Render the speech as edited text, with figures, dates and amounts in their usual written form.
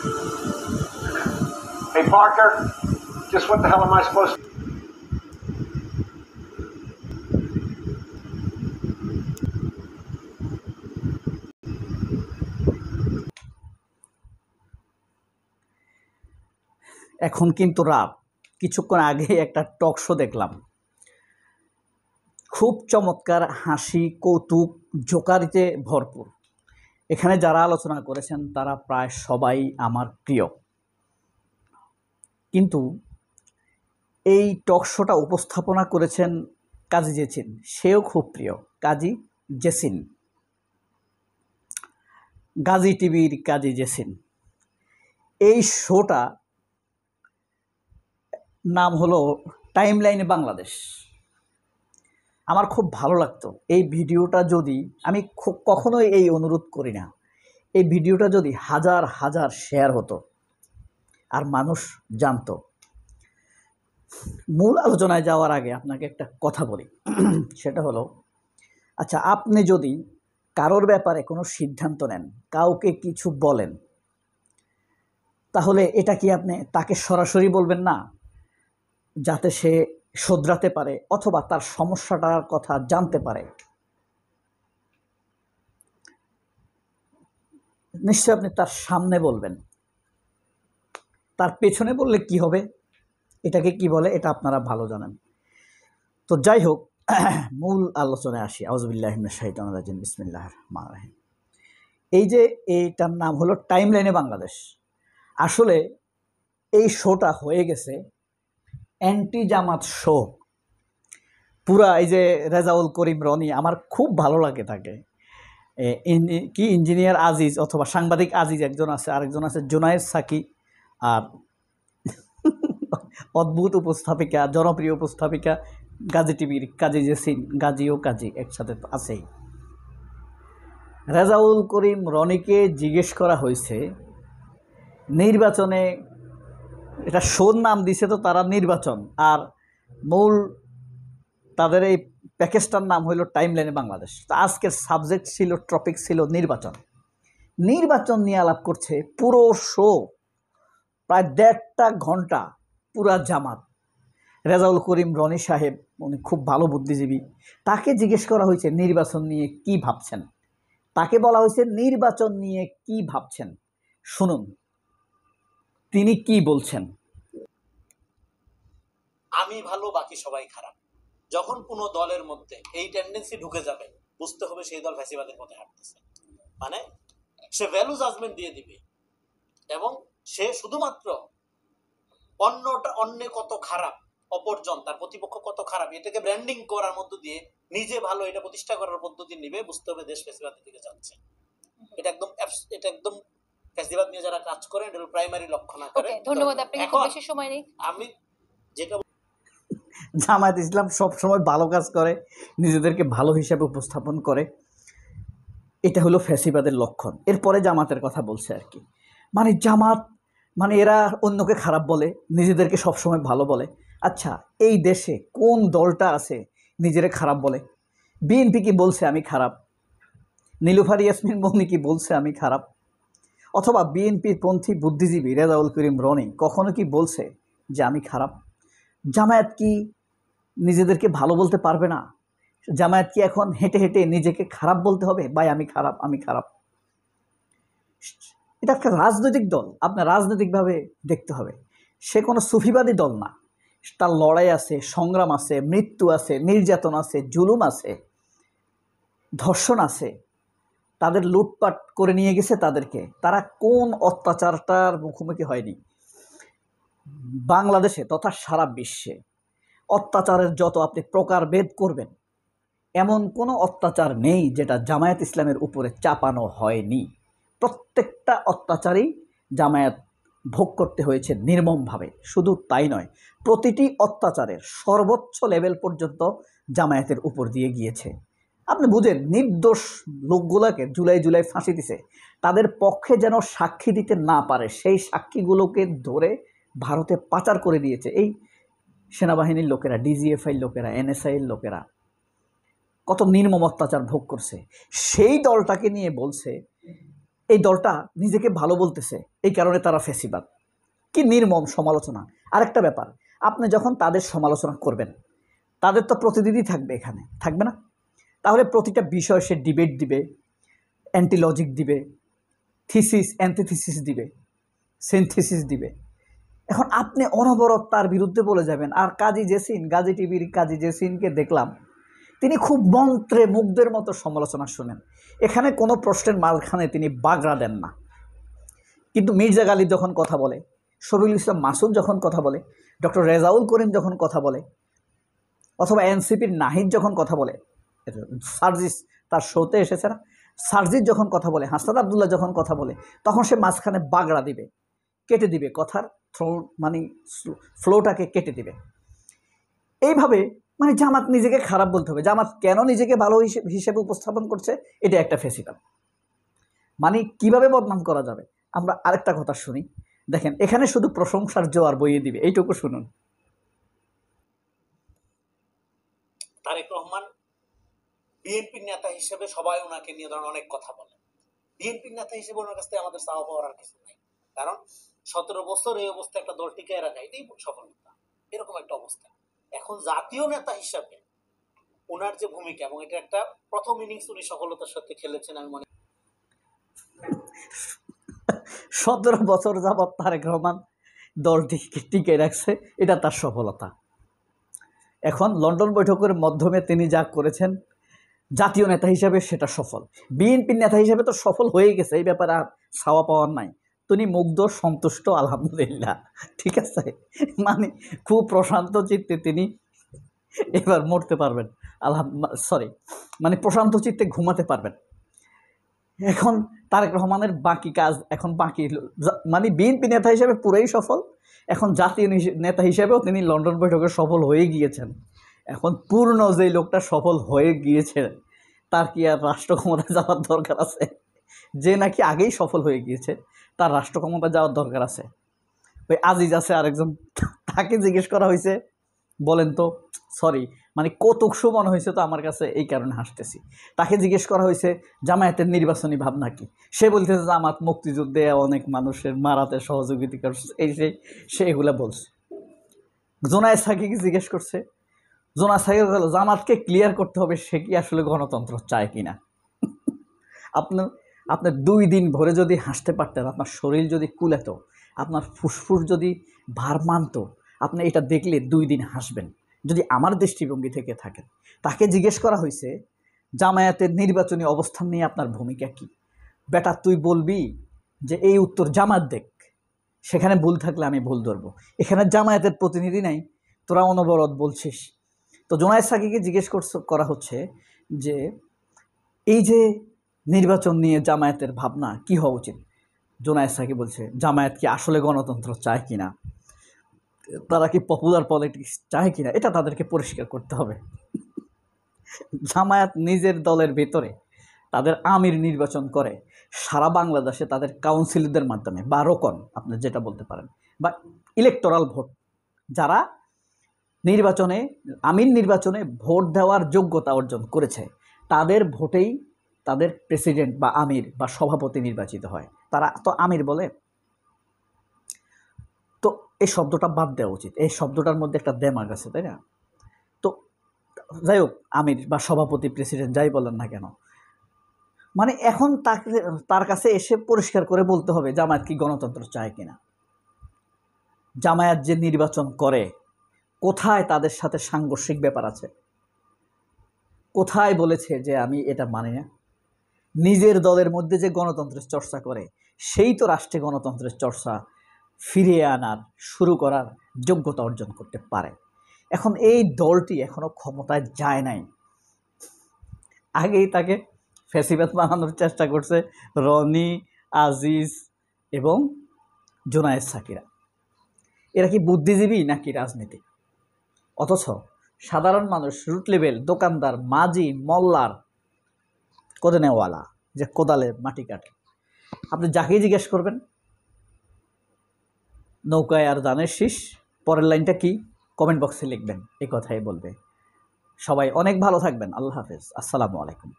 Hey, Parker, just what the hell am I supposed to... এখন কিন্তু রাত, কিছুক্ষণ আগে একটা টক শো দেখলাম, খুব চমৎকার, হাসি, কৌতুক, জোকারিতে ভরপুর। এখানে যারা আলোচনা করেছেন তারা প্রায় সবাই আমার প্রিয়, কিন্তু এই টক শোটা উপস্থাপনা করেছেন কাজী জেসিন, সেও খুব প্রিয়, কাজী জেসিন, গাজী টিভির কাজী জেসিন। এই শোটা নাম হলো টাইমলাইনে বাংলাদেশ। আমার খুব ভালো লাগতো এই ভিডিওটা, যদি আমি কখনোই এই অনুরোধ করি না, এই ভিডিওটা যদি হাজার হাজার শেয়ার হতো আর মানুষ জানতো। মূল আলোচনায় যাওয়ার আগে আপনাকে একটা কথা বলি, সেটা হলো, আচ্ছা, আপনি যদি কারোর ব্যাপারে কোনো সিদ্ধান্ত নেন, কাউকে কিছু বলেন, তাহলে এটা কি আপনি তাকে সরাসরি বলবেন না, যাতে সে শোধরাতে পারে অথবা তার সমস্যাটার কথা জানতে পারে? নিশ্চয় আপনি তার সামনে বলবেন। তার পেছনে বললে কি হবে, এটাকে কি বলে, এটা আপনারা ভালো জানেন। তো যাই হোক, মূল আলোচনায় আসি। আউযুবিল্লাহি মিনাশ শাইতানির রাজিম, বিসমিল্লাহির রহমানির রহিম। এই যে এইটার নাম হলো টাইমলাইনে বাংলাদেশ। আসলে এই শোটা হয়ে গেছে অ্যান্টি জামাত শো। পুরা এই যে রেজাউল করিম রনি, আমার খুব ভালো লাগে তাকে, কি ইঞ্জিনিয়ার আজিজ অথবা সাংবাদিক আজিজ একজন আছে, আরেকজন আছে জুনায়েদ সাকি, আর অদ্ভুত উপস্থাপিকা, জনপ্রিয় উপস্থাপিকা গাজী টিভির কাজী জেসিন, গাজী ও কাজী একসাথে তো আছেই। রেজাউল করিম রনিকে জিজ্ঞেস করা হয়েছে নির্বাচনে, এটা শোর নাম দিছে তো তারা নির্বাচন, আর মূল তাদের এই প্যাকেজটার নাম হইল টাইমলাইনে বাংলাদেশ। তো আজকের সাবজেক্ট ছিল, টপিক ছিল নির্বাচন। নির্বাচন নিয়ে আলাপ করছে পুরো শো, প্রায় 1.5 ঘন্টা, পুরা জামাত। রেজাউল করিম রনি সাহেব, উনি খুব ভালো বুদ্ধিজীবী, তাকে জিজ্ঞেস করা হয়েছে নির্বাচন নিয়ে কি ভাবছেন। তাকে বলা হয়েছে নির্বাচন নিয়ে কি ভাবছেন, শুনুন তিনি কি বলছেন। আমি ভালো, বাকি সবাই খারাপ। যখন কোনো দলের মধ্যে এই টেন্ডেন্সি ঢুকে যাবে, বুঝতে হবে সেই দল ফ্যাসিবাদের পথে হাঁটতেছে। মানে সে ভ্যালু জাজমেন্ট দিয়ে দিবে, এবং সে শুধুমাত্র অন্য কত খারাপ, অপরজন তার প্রতিপক্ষ কত খারাপ, এটাকে ব্র্যান্ডিং করার মধ্য দিয়ে নিজে ভালো এটা প্রতিষ্ঠা করার পদ্ধতি নিবে। বুঝতে হবে দেশ ফ্যাসিবাদের দিকে যাচ্ছে। এটা একদম ফ্যাসিবাদ নিয়ে যারা কাজ করেন এটা প্রাইমারি লক্ষ্য না করে। ধন্যবাদ, আপনাকে খুব বেশি সময় নেই। আমি যেটা, জামায়াত ইসলাম সবসময় ভালো কাজ করে, নিজেদেরকে ভালো হিসাবে উপস্থাপন করে, এটা হলো ফ্যাসিবাদের লক্ষণ। এরপরে জামাতের কথা বলছে আর কি, মানে জামাত মানে এরা অন্যকে খারাপ বলে, নিজেদেরকে সবসময় ভালো বলে। আচ্ছা, এই দেশে কোন দলটা আছে নিজেরে খারাপ বলে? বিএনপি কি বলছে আমি খারাপ? নীলুফার ইয়াসমিন মনি কি বলছে আমি খারাপ? অথবা বিএনপির পন্থী বুদ্ধিজীবী রেজাউল করিম রনি কখনো কি বলছে যে আমি খারাপ? জামায়াত কি নিজেদেরকে ভালো বলতে পারবে না? জামায়াত কি এখন হেঁটে হেঁটে নিজেকে খারাপ বলতে হবে, ভাই আমি খারাপ, আমি খারাপ? এটা একটা রাজনৈতিক দল, আপনার রাজনৈতিকভাবে দেখতে হবে। সে কোনো সুফিবাদী দল না, তার লড়াই আছে, সংগ্রাম আছে, মৃত্যু আছে, নির্যাতন আছে, জুলুম আছে, ধর্ষণ আছে, তাদের লুটপাট করে নিয়ে গেছে তাদেরকে। তারা কোন অত্যাচারটার মুখোমুখি হয়নি? বাংলাদেশে তথা সারা বিশ্বে অত্যাচারের যত আপনি প্রকারভেদ করবেন, এমন কোনো অত্যাচার নেই যেটা জামায়াত ইসলামের উপরে চাপানো হয়নি। প্রত্যেকটা অত্যাচারই জামায়াত ভোগ করতে হয়েছে নির্মমভাবে। শুধু তাই নয়, প্রতিটি অত্যাচারের সর্বোচ্চ লেভেল পর্যন্ত জামায়াতের উপর দিয়ে গিয়েছে। আপনি বুঝেন, নির্দোষ লোকগুলোকে জুলাই ফাঁসি দিছে, তাদের পক্ষে যেন সাক্ষী দিতে না পারে সেই সাক্ষীগুলোকে ধরে ভারতে পাচার করে দিয়েছে এই সেনাবাহিনীর লোকেরা, ডিজিএফআই লোকেরা, এনএসআইয়ের লোকেরা। কত নির্মম অত্যাচার ভোগ করছে। সেই দলটাকে নিয়ে বলছে এই দলটা নিজেকে ভালো বলতেছে, এই কারণে তারা ফ্যাসিবাদ। কি নির্মম সমালোচনা। আরেকটা ব্যাপার, আপনি যখন তাদের সমালোচনা করবেন, তাদের তো প্রতিনিধি থাকবে এখানে, থাকবে না? তাহলে প্রতিটা বিষয় সে ডিবেট দিবে, অ্যান্টিলজিক দিবে, থিসিস অ্যান্টিথিসিস দিবে, সিনথিসিস দিবে। এখন আপনি অনবরত তার বিরুদ্ধে বলে যাবেন। আর কাজী জেসিন, গাজী টিভির কাজী জেসিনকে দেখলাম, তিনি খুব মন্ত্রে মুগ্ধের মতো সমালোচনা শোনেন। এখানে কোনো প্রশ্নের মাঝখানে তিনি বাগড়া দেন না। কিন্তু মির্জা গালিব যখন কথা বলে, শফিকুল ইসলাম মাসুদ যখন কথা বলে, ডক্টর রেজাউল করিম যখন কথা বলে, অথবা এনসিপির নাহিদ যখন কথা বলে, সার্জিস তার শোতে এসেছে না, সার্জিস যখন কথা বলে, হাসান আবদুল্লাহ যখন কথা বলে, তখন সে মাঝখানে বাগড়া দিবে, কেটে দিবে, কথার মানে ফ্লোটাকে কেটে দিবে। এইভাবে মানে জামাত নিজেকে খারাপ বলতে হবে। জামাত কেন নিজেকে ভালো হিসেবে উপস্থাপন করছে? এটা একটা ফেসিবাদ। মানে কিভাবে বদনাম করা যাবে? আমরা আরেকটা কথা শুনি, দেখেন এখানে শুধু প্রশংসার জোয়ার বইয়ে দিবে, এইটুকু শুনুন। তারেক রহমান বিএনপির নেতা হিসেবে সবাই ওনাকে নিয়ে ধরেন অনেক কথা বলে। বিএনপির নেতা হিসেবে ওনার কাছ থেকে আমাদের চাওয়া পাওয়ার আর কিছু নাই, কারণ 17 বছর এই অবস্থা একটা দল টিকায় রাখা এটাই সফলতা, এরকম একটা অবস্থা। এখন জাতীয় নেতা হিসাবে ওনার যে ভূমিকা, এবং এটা একটা প্রথম ইনিংস উনি সফলতার সাথে খেলেছেন আমি মনে 17 বছর যাবৎ তারেক রহমান দলটিকে টিকে রাখছে, এটা তার সফলতা। এখন লন্ডন বৈঠকের মাধ্যমে তিনি যা করেছেন জাতীয় নেতা হিসাবে সেটা সফল। বিএনপির নেতা হিসাবে তো সফল হয়ে গেছে, এই ব্যাপারে আর ছাওয়া পাওয়ার নাই। তিনি মুগ্ধ, সন্তুষ্ট, আলহামদুলিল্লাহ, ঠিক আছে। মানে খুব প্রশান্ত চিত্তে তিনি এবার মরতে পারবেন, মানে প্রশান্ত চিত্তে ঘুমাতে পারবেন। এখন তারেক রহমানের বাকি কাজ এখন বাকি, মানে বিএনপি নেতা হিসেবে পুরোই সফল। এখন জাতীয় নেতা হিসেবেও তিনি লন্ডন বৈঠকে সফল হয়ে গিয়েছেন। এখন পূর্ণ যেই লোকটা সফল হয়ে গিয়েছে, তার কি আর রাষ্ট্র ক্ষমতায় যাওয়ার দরকার আছে? যে নাকি আগেই সফল হয়ে গিয়েছে, তার রাষ্ট্র ক্ষমতায় যাওয়ার দরকার আছে? ওই আজিজ আছে আরেকজন, তাকে জিজ্ঞেস করা হয়েছে, বলেন তো, সরি মানে কৌতুকসু মনে হয়েছে তো আমার কাছে, এই কারণে হাসতেছি। তাকে জিজ্ঞেস করা হয়েছে জামায়াতের নির্বাচনী ভাবনা কি? সে বলতেছে জামাত মুক্তিযুদ্ধে অনেক মানুষের মারাতে সহযোগিতা করছে, এই সে এগুলো বলছে। জোনায়েদ সাকিকে জিজ্ঞেস করছে, জোনায়েদ সাকি বলল জামাতকে ক্লিয়ার করতে হবে সে কি আসলে গণতন্ত্র চায় কিনা। আপনার 2 দিন ভরে যদি হাসতে পারতেন, আপনার শরীর যদি কুলাত, আপনার ফুসফুস যদি ভার মানত, আপনি এটা দেখলে 2 দিন হাসবেন, যদি আমার দৃষ্টিভঙ্গি থেকে থাকেন। তাকে জিজ্ঞেস করা হয়েছে জামায়াতের নির্বাচনী অবস্থান নিয়ে আপনার ভূমিকা কি? বেটা তুই বলবি যে এই উত্তর জামাত দেখ, সেখানে ভুল থাকলে আমি ভুল ধরবো। এখানে জামায়াতের প্রতিনিধি নাই, তোরা অনবরত বলছিস। তো জোনায়েদ সাকিকে জিজ্ঞেস করা হচ্ছে যে এই যে নির্বাচন নিয়ে জামায়াতের ভাবনা কি হওয়া উচিত। জোনায়েদ সাকি বলছে জামায়াত কি আসলে গণতন্ত্র চায় কিনা, তারা কি পপুলার পলিটিক্স চায় কিনা, এটা তাদেরকে পরিষ্কার করতে হবে। জামায়াত নিজের দলের ভেতরে তাদের আমির নির্বাচন করে সারা বাংলাদেশে তাদের কাউন্সিলরদের মাধ্যমে, বা রোকন আপনি যেটা বলতে পারেন, বা ইলেকটোরাল ভোট, যারা নির্বাচনে আমির নির্বাচনে ভোট দেওয়ার যোগ্যতা অর্জন করেছে, তাদের ভোটেই তাদের প্রেসিডেন্ট বা আমির বা সভাপতি নির্বাচিত হয়। তারা তো আমির বলে। তো এই শব্দটা বাদ দেওয়া উচিত, এই শব্দটার মধ্যে একটা দেমাগ আছে, তাই না? তো যাই হোক, আমির বা সভাপতি, প্রেসিডেন্ট যাই বলেন না কেন, মানে এখন তার কাছে এসে পরিষ্কার করে বলতে হবে জামায়াত কি গণতন্ত্র চায় কিনা। জামায়াত যে নির্বাচন করে, কোথায় তাদের সাথে সাংঘর্ষিক ব্যাপার আছে? কোথায় বলেছে যে আমি এটা মানি না? নিজের দলের মধ্যে যে গণতন্ত্রের চর্চা করে, সেই তো রাষ্ট্রে গণতন্ত্রের চর্চা ফিরিয়ে আনার, শুরু করার যোগ্যতা অর্জন করতে পারে। এখন এই দলটি এখনো ক্ষমতায় যায় নাই, আগেই তাকে ফ্যাসিবাদ বানানোর চেষ্টা করছে রনি, আজিজ এবং জোনায়েদ সাকিরা। এরা কি বুদ্ধিজীবী নাকি রাজনীতি? অথচ সাধারণ মানুষ, রুট লেভেল দোকানদার, মাঝি, মল্লার, কোদানেওয়ালা যে কোদালে মাটি কাটে, আপনি যাকেই জিজ্ঞেস করবেন নৌকায় আর ধানের শীষ, পরের লাইনটা কি কমেন্ট বক্সে লিখবেন, এই কথাই বলবে। সবাই অনেক ভালো থাকবেন। আল্লাহ হাফেজ, আসসালামু আলাইকুম।